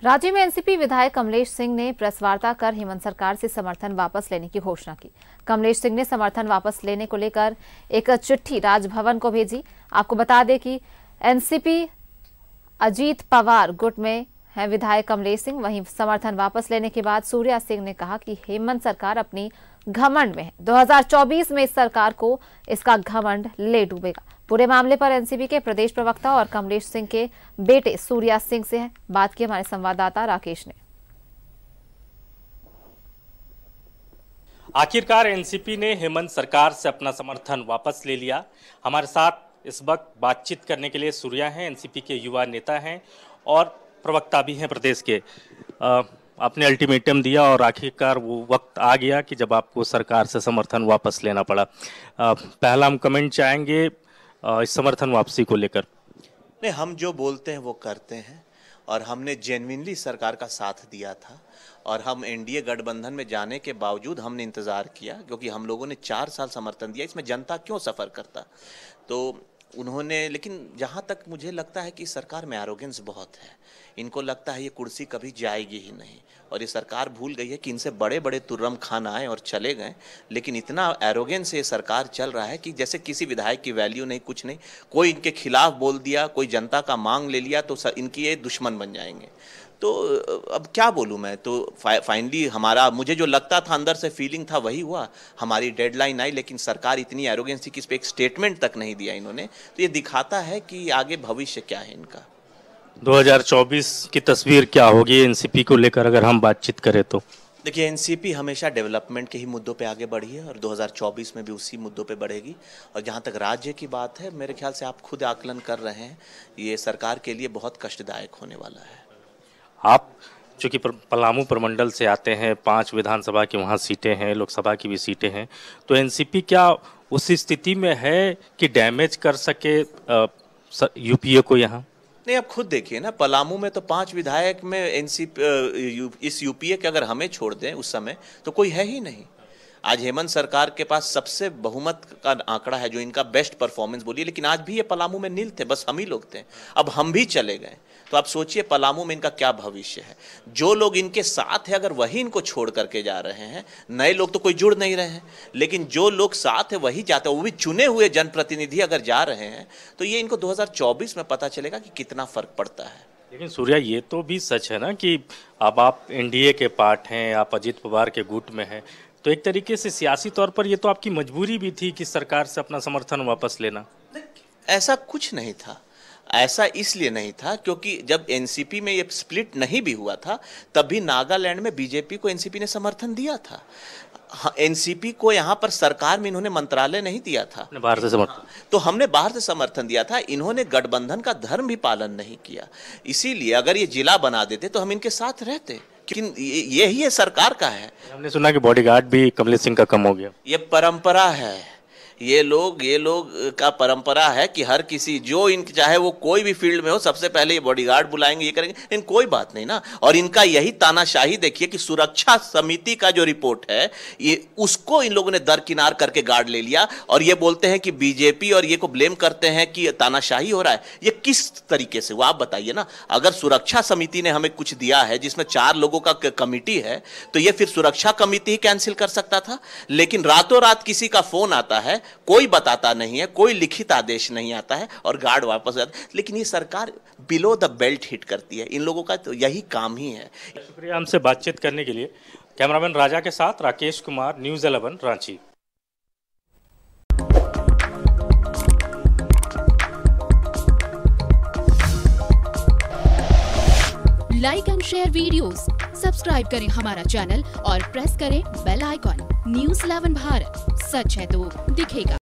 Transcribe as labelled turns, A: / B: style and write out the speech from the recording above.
A: राज्य में एनसीपी विधायक कमलेश सिंह ने प्रेस वार्ता कर हेमंत सरकार से समर्थन वापस लेने की घोषणा की। कमलेश सिंह ने समर्थन वापस लेने को लेकर एक चिट्ठी राजभवन को भेजी। आपको बता दें कि एनसीपी अजीत पवार गुट में है विधायक कमलेश सिंह। वहीं समर्थन वापस लेने के बाद सूर्या सिंह ने कहा कि हेमंत सरकार अपनी घमंड में है। 2024 में इस सरकार को इसका घमंड ले डूबेगा। पूरे मामले पर एनसीपी के प्रदेश प्रवक्ता और कमलेश सिंह के बेटे सूर्या सिंह से बात की हमारे संवाददाता राकेश ने।
B: आखिरकार एनसीपी ने हेमंत सरकार से अपना समर्थन वापस ले लिया। हमारे साथ इस वक्त बातचीत करने के लिए सूर्या हैं, एनसीपी के युवा नेता हैं और प्रवक्ता भी हैं प्रदेश के। आपने अल्टीमेटम दिया और आखिरकार वो वक्त आ गया कि जब आपको सरकार से समर्थन वापस लेना पड़ा। पहला हम कमेंट चाहेंगे इस समर्थन वापसी को लेकर।
C: नहीं, हम जो बोलते हैं वो करते हैं और हमने जेन्युइनली सरकार का साथ दिया था और हम एनडीए गठबंधन में जाने के बावजूद हमने इंतज़ार किया, क्योंकि हम लोगों ने 4 साल समर्थन दिया। इसमें जनता क्यों सफ़र करता, तो उन्होंने, लेकिन जहाँ तक मुझे लगता है कि सरकार में एरोगेंस बहुत है। इनको लगता है ये कुर्सी कभी जाएगी ही नहीं और ये सरकार भूल गई है कि इनसे बड़े बड़े तुर्रम खान आए और चले गए, लेकिन इतना एरोगेंस से ये सरकार चल रहा है कि जैसे किसी विधायक की वैल्यू नहीं, कुछ नहीं। कोई इनके खिलाफ बोल दिया, कोई जनता का मांग ले लिया तो इनकी ये दुश्मन बन जाएंगे। तो अब क्या बोलूँ मैं, तो फाइनली हमारा, मुझे जो लगता था अंदर से फीलिंग था वही हुआ। हमारी डेडलाइन आई, लेकिन सरकार इतनी एरोगेंस थी कि इस पर एक स्टेटमेंट तक नहीं दिया इन्होंने। तो ये दिखाता है कि आगे भविष्य क्या है इनका।
B: 2024 की तस्वीर क्या होगी एनसीपी को लेकर अगर हम बातचीत करें तो?
C: देखिए, एनसीपी हमेशा डेवलपमेंट के ही मुद्दों पे आगे बढ़ी है और 2024 में भी उसी मुद्दों पे बढ़ेगी। और जहाँ तक राज्य की बात है, मेरे ख्याल से आप खुद आकलन कर रहे हैं, ये सरकार के लिए बहुत कष्टदायक होने वाला है।
B: आप चूँकि पलामू प्रमंडल से आते हैं, 5 विधानसभा की वहाँ सीटें हैं, लोकसभा की भी सीटें हैं, तो एनसीपी क्या उस स्थिति में है कि डैमेज कर सके यूपीए को यहाँ?
C: नहीं, आप खुद देखिए ना, पलामू में तो 5 विधायक में एनसीपी, इस यूपीए के अगर हमें छोड़ दें उस समय तो कोई है ही नहीं। आज हेमंत सरकार के पास सबसे बहुमत का आंकड़ा है, जो इनका बेस्ट परफॉर्मेंस बोलिए, लेकिन आज भी ये पलामू में नील थे, बस हम ही लोग थे। अब हम भी चले गए, तो आप सोचिए पलामू में इनका क्या भविष्य है। जो लोग इनके साथ हैं, अगर वही इनको छोड़ करके जा रहे हैं, नए लोग तो कोई जुड़ नहीं रहे हैं, लेकिन जो लोग साथ है वही जाते हैं, वो भी चुने हुए जनप्रतिनिधि अगर जा रहे हैं, तो ये इनको 2024 में पता चलेगा कि कितना फर्क पड़ता है।
B: लेकिन सूर्या, ये तो भी सच है ना कि अब आप एनडीए के पार्ट हैं, आप अजीत पवार के गुट में हैं, तो एक तरीके से सियासी तौर पर ये तो आपकी मजबूरी भी थी कि सरकार से अपना समर्थन वापस लेना।
C: ऐसा कुछ नहीं था, ऐसा इसलिए नहीं था क्योंकि जब एनसीपी में ये स्प्लिट नहीं भी हुआ था, तब भी नागालैंड में बीजेपी को एनसीपी ने समर्थन दिया था। एनसीपी को यहाँ पर सरकार में इन्होंने मंत्रालय नहीं दिया था,
B: बाहर से समर्थन, तो
C: हमने बाहर से समर्थन दिया था। इन्होंने गठबंधन का धर्म भी पालन नहीं किया, इसीलिए अगर ये जिला बना देते तो हम इनके साथ रहते, लेकिन यही ये सरकार का है।
B: हमने सुना कि बॉडीगार्ड भी कमलेश सिंह का कम हो गया।
C: ये परंपरा है, ये लोग का परंपरा है कि हर किसी, जो इनके चाहे वो कोई भी फील्ड में हो, सबसे पहले ये बॉडीगार्ड बुलाएंगे, ये करेंगे, लेकिन कोई बात नहीं ना। और इनका यही तानाशाही देखिए कि सुरक्षा समिति का जो रिपोर्ट है, ये उसको इन लोगों ने दरकिनार करके गार्ड ले लिया और ये बोलते हैं कि बीजेपी और ये को ब्लेम करते हैं कि तानाशाही हो रहा है। ये किस तरीके से, वो आप बताइए ना। अगर सुरक्षा समिति ने हमें कुछ दिया है जिसमें 4 लोगों का कमिटी है, तो ये फिर सुरक्षा कमिटी ही कैंसिल कर सकता था, लेकिन रातों रात किसी का फोन आता है, कोई बताता नहीं है, कोई लिखित आदेश नहीं आता है और गार्ड वापस जाता है। लेकिन ये सरकार बिलो द बेल्ट हिट करती है, इन लोगों का तो यही काम ही है।
B: शुक्रिया हमसे बातचीत करने के लिए। कैमरामैन राजा के साथ Rakesh Kumar, news 11 Ranchi.
D: Like and share videos, subscribe करें हमारा चैनल और प्रेस करें बेल आइकॉन। न्यूज़ 11 भारत, सच है तो दिखेगा।